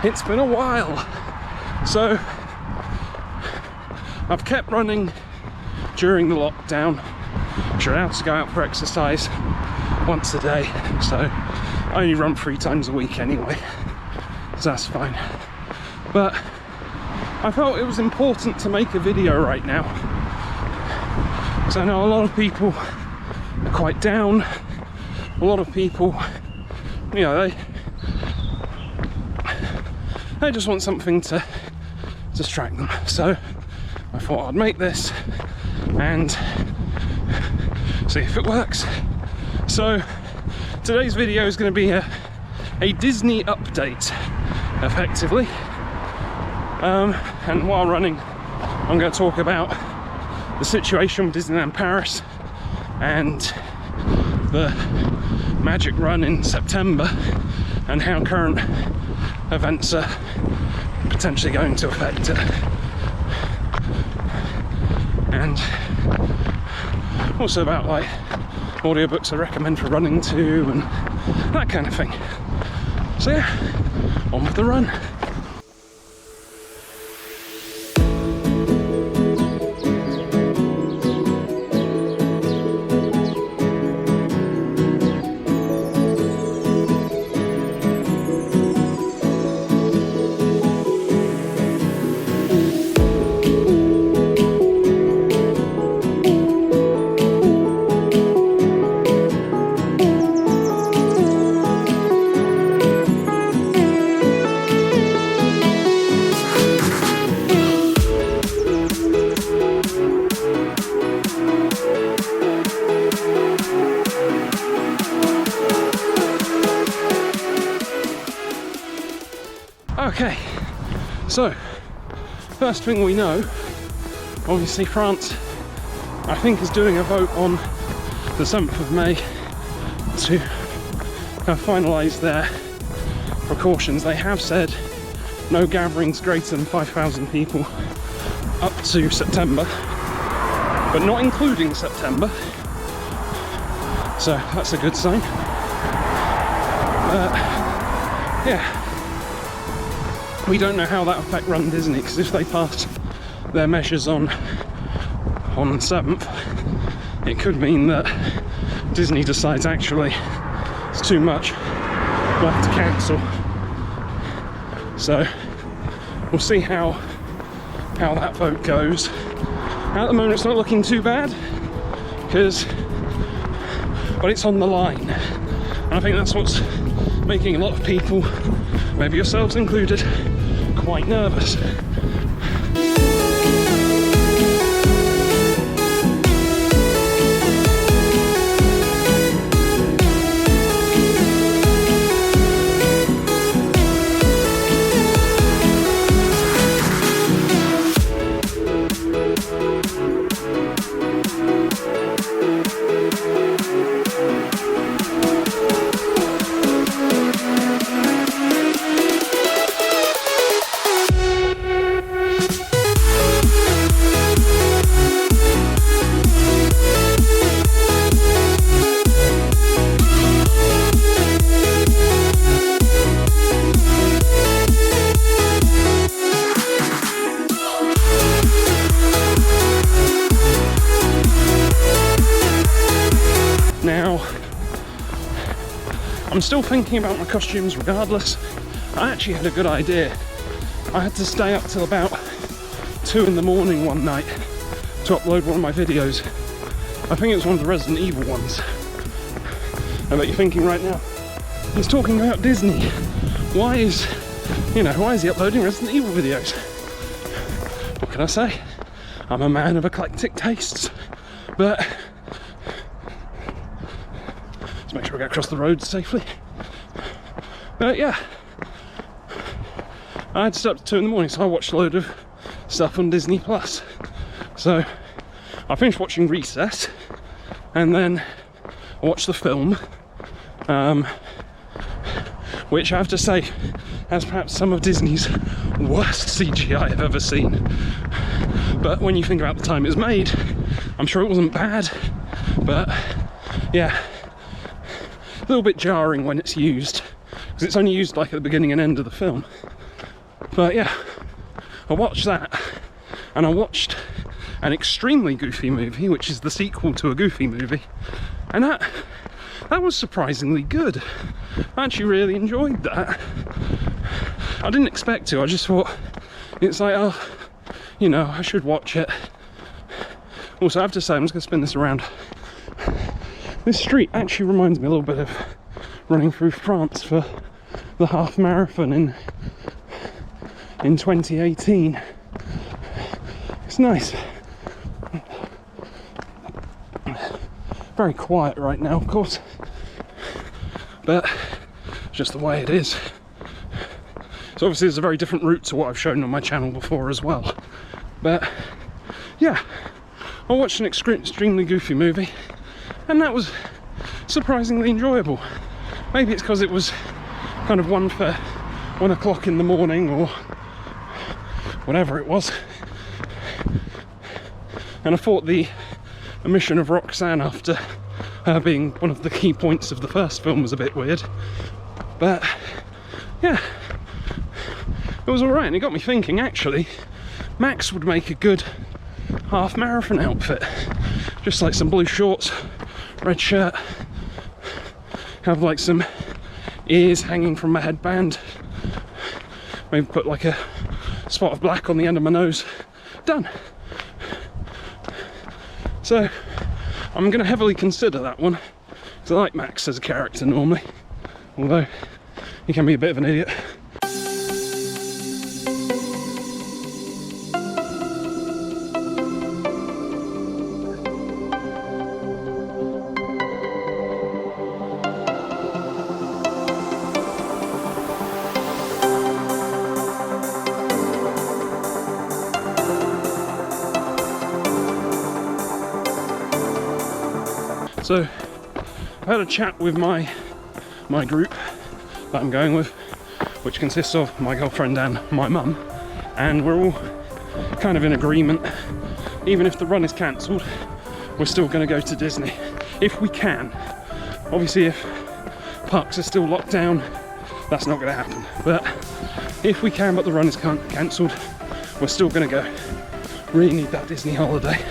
It's been a while. So I've kept running during the lockdown. I'm allowed to go out for exercise once a day, so I only run 3 times a week anyway, so that's fine. But I felt it was important to make a video right now, because I know a lot of people are quite down. A lot of people, you know, they just want something to distract them. So I thought I'd make this and see if it works. So today's video is going to be a Disney update, effectively. And while running, I'm going to talk about the situation with Disneyland Paris and the MagicRun in September, and how current events are potentially going to affect it. And also about like audiobooks I recommend for running too, and that kind of thing. So yeah, on with the run. Okay, so first thing we know, obviously France, I think, is doing a vote on the 7th of May to kind of finalise their precautions. They have said no gatherings greater than 5,000 people up to September, but not including September, so that's a good sign. Yeah. We don't know how that will affect Run Disney, because if they pass their measures on the 7th, it could mean that Disney decides actually it's too much, we'll have to cancel. So we'll see how that vote goes. At the moment it's not looking too bad, but it's on the line, and I think that's what's making a lot of people, maybe yourselves included, quite nervous. Now, I'm still thinking about my costumes regardless. I actually had a good idea. I had to stay up till about 2 in the morning one night to upload one of my videos. I think it was one of the Resident Evil ones. I bet you're thinking right now, he's talking about Disney. Why is he uploading Resident Evil videos? What can I say? I'm a man of eclectic tastes, but let's make sure we get across the road safely. But yeah, I had to stay up to 2 in the morning, so I watched a load of stuff on Disney Plus. So I finished watching Recess, and then I watched the film, which I have to say has perhaps some of Disney's worst CGI I've ever seen. But when you think about the time it was made, I'm sure it wasn't bad, but yeah, a little bit jarring when it's used, because it's only used like at the beginning and end of the film. But yeah, I watched that, and I watched an extremely goofy movie, which is the sequel to a Goofy movie, and that was surprisingly good. I actually really enjoyed that. I didn't expect to, I just thought, it's like, oh, you know, I should watch it. Also, I have to say, I'm just going to spin this around. This street actually reminds me a little bit of running through France for the half marathon in 2018. It's nice. Very quiet right now, of course, but just the way it is. So obviously it's a very different route to what I've shown on my channel before as well. But yeah, I watched an extremely goofy movie, and that was surprisingly enjoyable. Maybe it's because it was kind of one for 1 o'clock in the morning or whatever it was, and I thought the omission of Roxanne after her being one of the key points of the first film was a bit weird. But yeah, it was alright, and it got me thinking, actually, Max would make a good half marathon outfit. Just like some blue shorts, red shirt, have like some ears hanging from my headband, maybe put like a spot of black on the end of my nose. Done. So I'm going to heavily consider that one, because I like Max as a character normally, although he can be a bit of an idiot. So I had a chat with my group that I'm going with, which consists of my girlfriend and my mum, and we're all kind of in agreement. Even if the run is cancelled, we're still going to go to Disney if we can. Obviously, if parks are still locked down, that's not going to happen. But if we can, but the run is cancelled, we're still going to go. Really need that Disney holiday.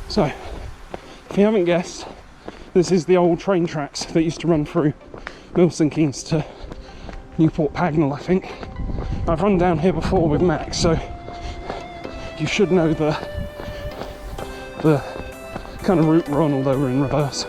So, if you haven't guessed, this is the old train tracks that used to run through Milton Keynes to Newport Pagnell, I think. I've run down here before with Max, so you should know the kind of route we're on, although we're in reverse.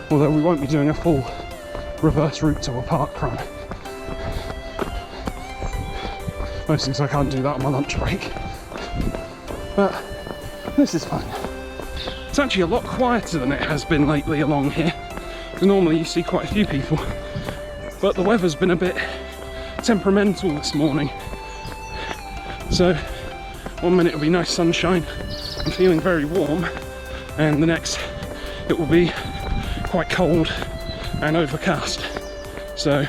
Although we won't be doing a full reverse route to a park run. Mostly because I can't do that on my lunch break. But this is fun. It's actually a lot quieter than it has been lately along here, because normally you see quite a few people, but the weather's been a bit temperamental this morning. So 1 minute it'll be nice sunshine and feeling very warm, and the next it will be quite cold and overcast. So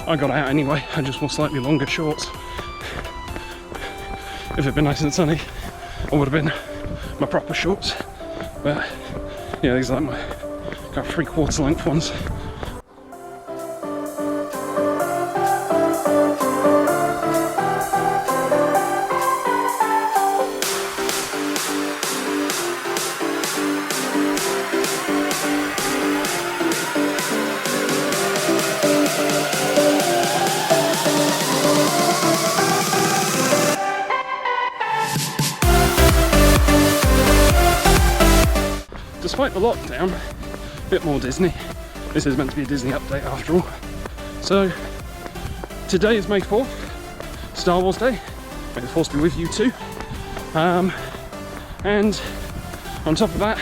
I got out anyway. I just wore slightly longer shorts. If it'd been nice and sunny, I would have been my proper shorts, but yeah, these are like my kind of 3/4 length ones. Despite the lockdown, a bit more Disney. This is meant to be a Disney update after all. So, today is May 4th, Star Wars Day. May the Force be with you too. And on top of that,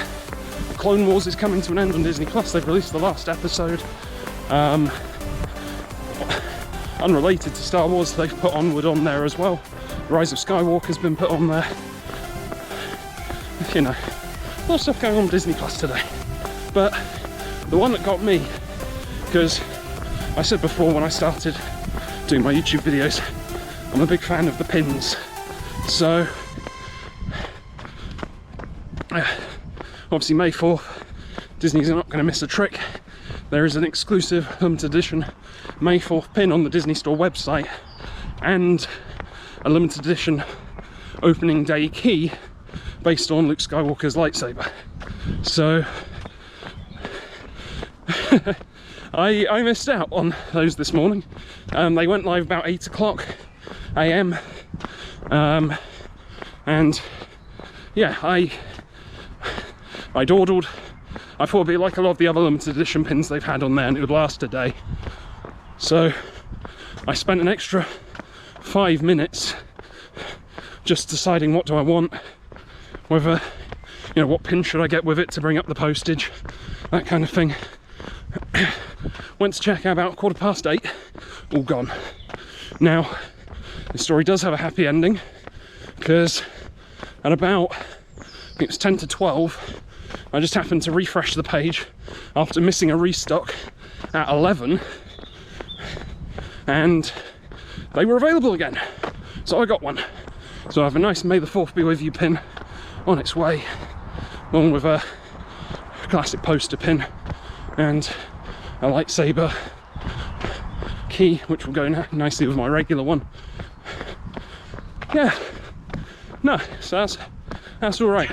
Clone Wars is coming to an end on Disney Plus. They've released the last episode. Unrelated to Star Wars, they've put Onward on there as well. Rise of Skywalker's been put on there. You know, a lot of stuff going on Disney Plus today. But the one that got me, because I said before when I started doing my YouTube videos, I'm a big fan of the pins. So obviously May 4th, Disney's not going to miss a trick. There is an exclusive limited edition May 4th pin on the Disney Store website, and a limited edition opening day key based on Luke Skywalker's lightsaber. So I missed out on those this morning. They went live about 8 o'clock AM, and yeah, I dawdled. I thought it'd be like a lot of the other limited edition pins they've had on there, and it would last a day. So I spent an extra 5 minutes just deciding what do I want, whether, you know, what pin should I get with it to bring up the postage, that kind of thing. Went to check out about 8:15, all gone. Now, the story does have a happy ending, because at about, I think it's 10 to 12, I just happened to refresh the page after missing a restock at 11, and they were available again. So I got one. So I have a nice May the 4th be with you pin on its way, along with a classic poster pin and a lightsaber key, which will go nicely with my regular one. Yeah, no, so that's all right.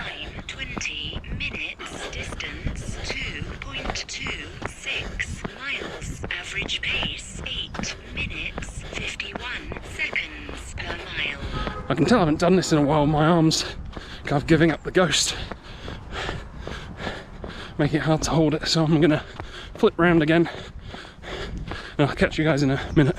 20 minutes, distance 2.26 miles, average pace 8 minutes 51 seconds per mile. I can tell I haven't done this in a while. My arms kind of giving up the ghost, making it hard to hold it, so I'm gonna flip round again and I'll catch you guys in a minute.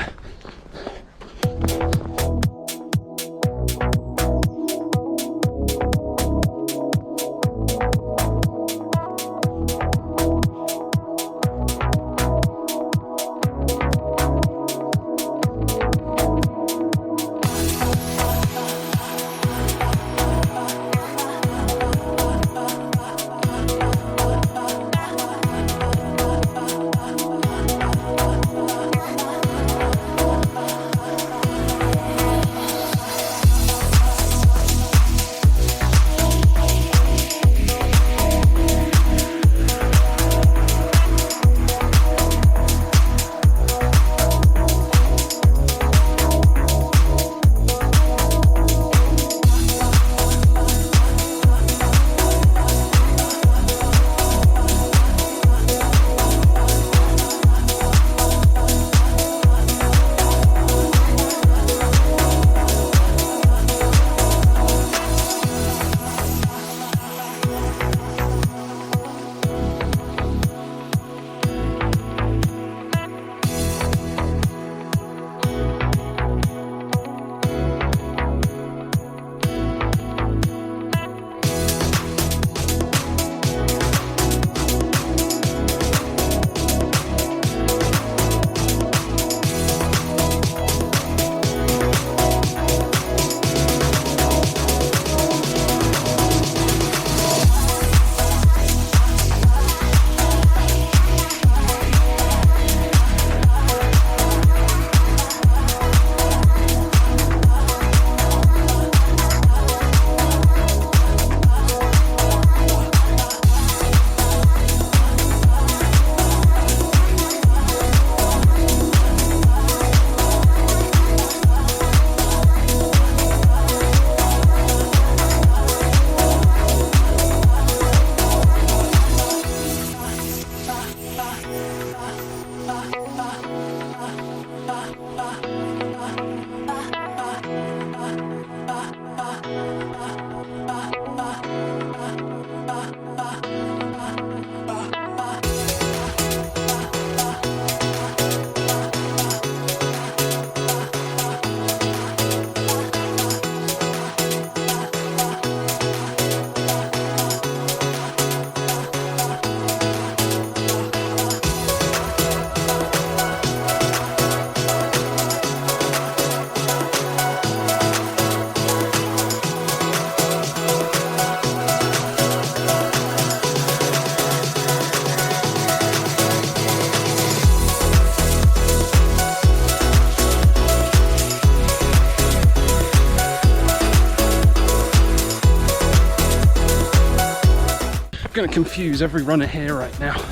going to confuse every runner here right now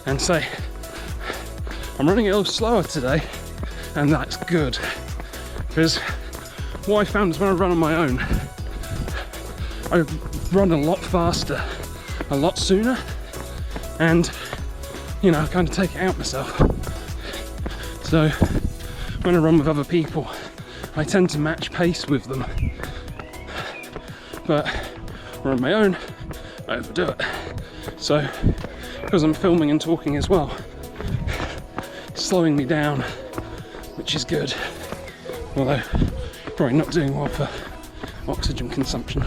and say I'm running a little slower today, and that's good, because what I found is when I run on my own, I run a lot faster, a lot sooner, and you know, I kind of take it out myself. So when I run with other people, I tend to match pace with them, but when I'm on my own, I overdo it. So because I'm filming and talking as well, it's slowing me down, which is good, although probably not doing well for oxygen consumption.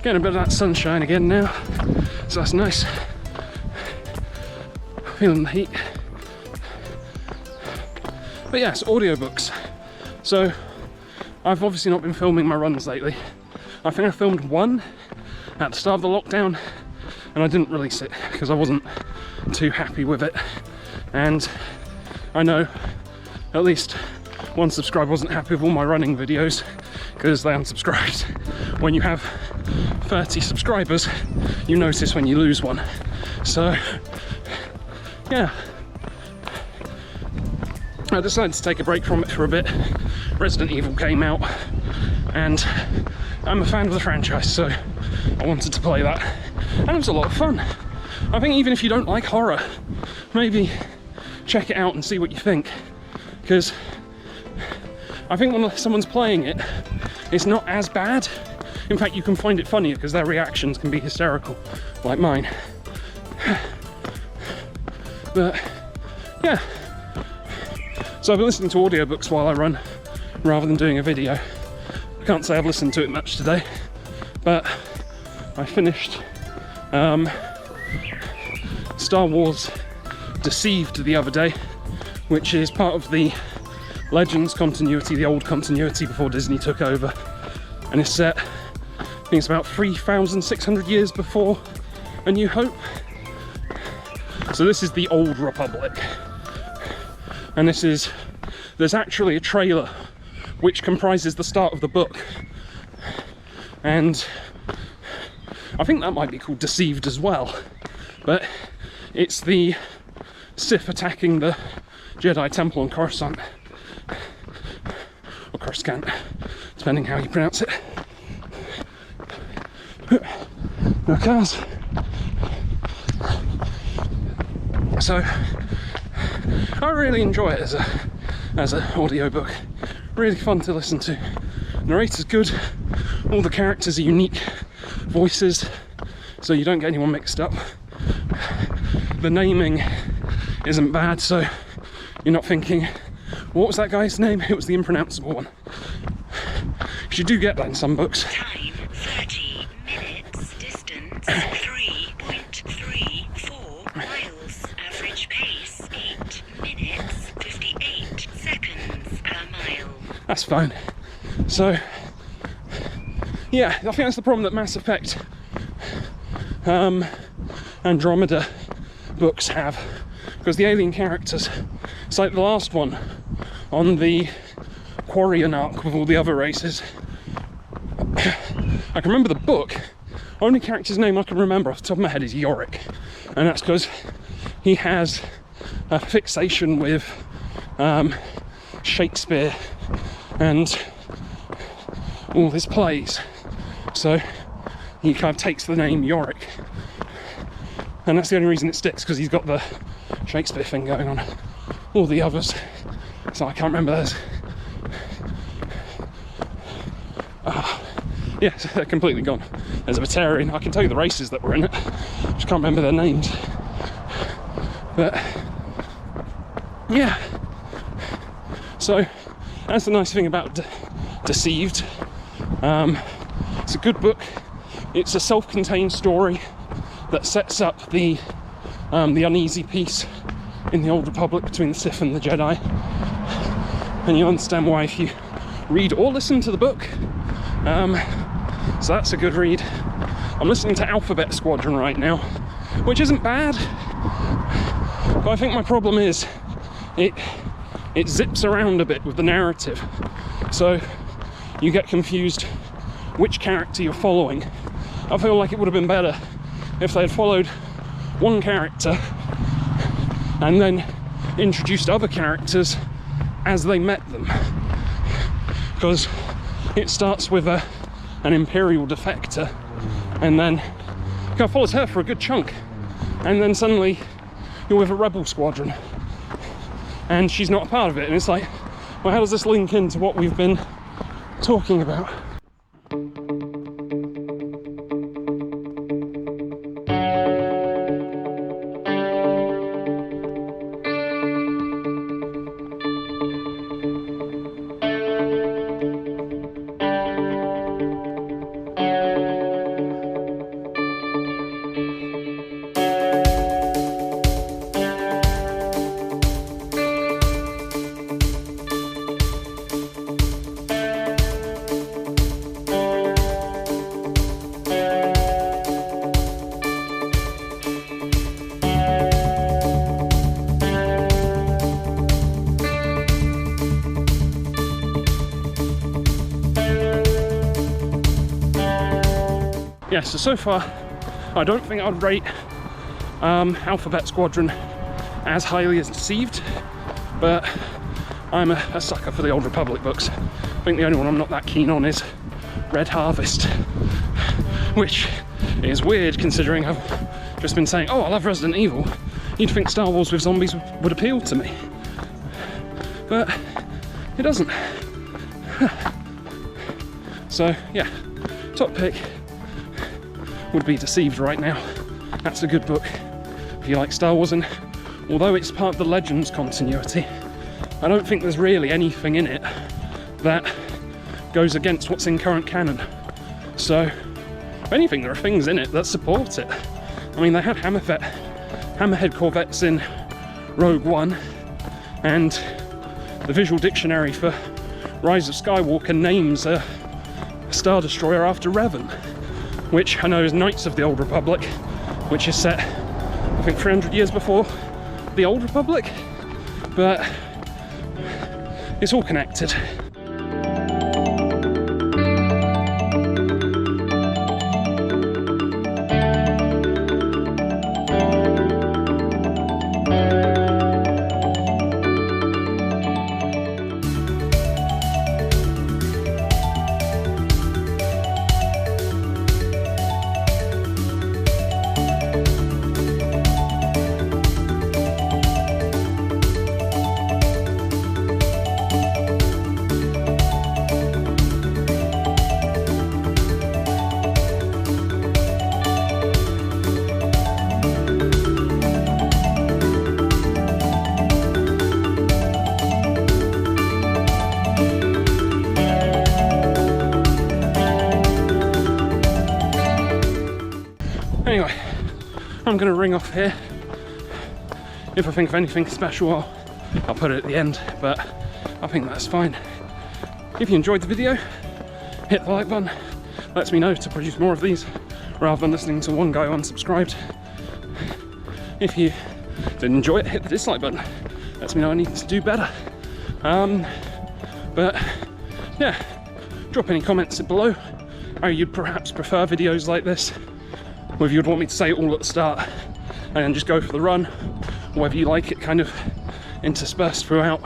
Getting a bit of that sunshine again now, so that's nice. Feeling the heat. But yes, audiobooks. So I've obviously not been filming my runs lately. I think I filmed one at the start of the lockdown, and I didn't release it because I wasn't too happy with it. And I know at least one subscriber wasn't happy with all my running videos because they unsubscribed. When you have 30 subscribers, you notice when you lose one. So yeah, I decided to take a break from it for a bit. Resident Evil came out, and I'm a fan of the franchise, so I wanted to play that, and it was a lot of fun. I think even if you don't like horror, maybe check it out and see what you think, because I think when someone's playing it, it's not as bad. In fact, you can find it funnier because their reactions can be hysterical, like mine. But yeah, so I've been listening to audiobooks while I run rather than doing a video. I can't say I've listened to it much today, but I finished Star Wars Deceived the other day, which is part of the Legends continuity, the old continuity before Disney took over, and it's set, I think it's about 3,600 years before A New Hope. So this is the Old Republic, and there's actually a trailer which comprises the start of the book, and I think that might be called Deceived as well, but it's the Sith attacking the Jedi Temple on Coruscant, or Coruscant, depending how you pronounce it. No cars. So I really enjoy it as an audiobook. Really fun to listen to. Narrator's good. All the characters are unique voices, so you don't get anyone mixed up. The naming isn't bad, so you're not thinking, what was that guy's name? It was the impronounceable one. Because you do get that in some books. Time 30 minutes. Distance 3.34 miles. Average pace 8 minutes 58 seconds per mile. That's fine. So yeah, I think that's the problem that Mass Effect Andromeda books have, because the alien characters, it's like the last one on the Quarian arc with all the other races. I can remember the book. Only character's name I can remember off the top of my head is Yorick, and that's because he has a fixation with Shakespeare and all his plays, so he kind of takes the name Yorick, and that's the only reason it sticks, because he's got the Shakespeare thing going on. All the others, so I can't remember those. Yeah, so they're completely gone. as a vegetarian. I can tell you the races that were in it, just can't remember their names. But yeah, so that's the nice thing about Deceived. It's a good book. It's a self-contained story that sets up the uneasy peace in the Old Republic between the Sith and the Jedi, and you understand why if you read or listen to the book. So that's a good read. I'm listening to Alphabet Squadron right now, which isn't bad, but I think my problem is it zips around a bit with the narrative, so you get confused which character you're following. I feel like it would have been better if they had followed one character and then introduced other characters as they met them, because it starts with an Imperial defector, and then kind of follows her for a good chunk, and then suddenly you're with a rebel squadron and she's not a part of it, and it's like, well, how does this link into what we've been talking about? Yeah, so far I don't think I'd rate Alphabet Squadron as highly as Deceived, but I'm a sucker for the Old Republic books. I think the only one I'm not that keen on is Red Harvest, which is weird considering I've just been saying, oh, I love Resident Evil. You'd think Star Wars with zombies would appeal to me, but it doesn't. So yeah, top pick would be Deceived right now. That's a good book if you like Star Wars, and although it's part of the Legends continuity, I don't think there's really anything in it that goes against what's in current canon. So if anything, there are things in it that support it. I mean, they had Hammerhead Corvettes in Rogue One, and the visual dictionary for Rise of Skywalker names a Star Destroyer after Revan, which I know is Knights of the Old Republic, which is set, I think, 300 years before the Old Republic, but it's all connected. Anyway, I'm going to ring off here. If I think of anything special, I'll put it at the end, but I think that's fine. If you enjoyed the video, hit the like button. Lets me know to produce more of these, rather than listening to one guy unsubscribed. If you didn't enjoy it, hit the dislike button. Lets me know I need to do better. But yeah, drop any comments below how you'd perhaps prefer videos like this, whether you'd want me to say it all at the start and then just go for the run, or whether you like it kind of interspersed throughout.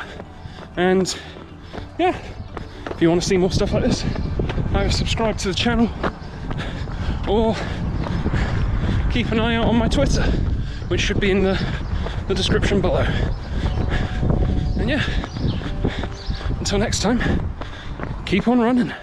And yeah, if you want to see more stuff like this, either subscribe to the channel or keep an eye out on my Twitter, which should be in the description below. And yeah, until next time, keep on running.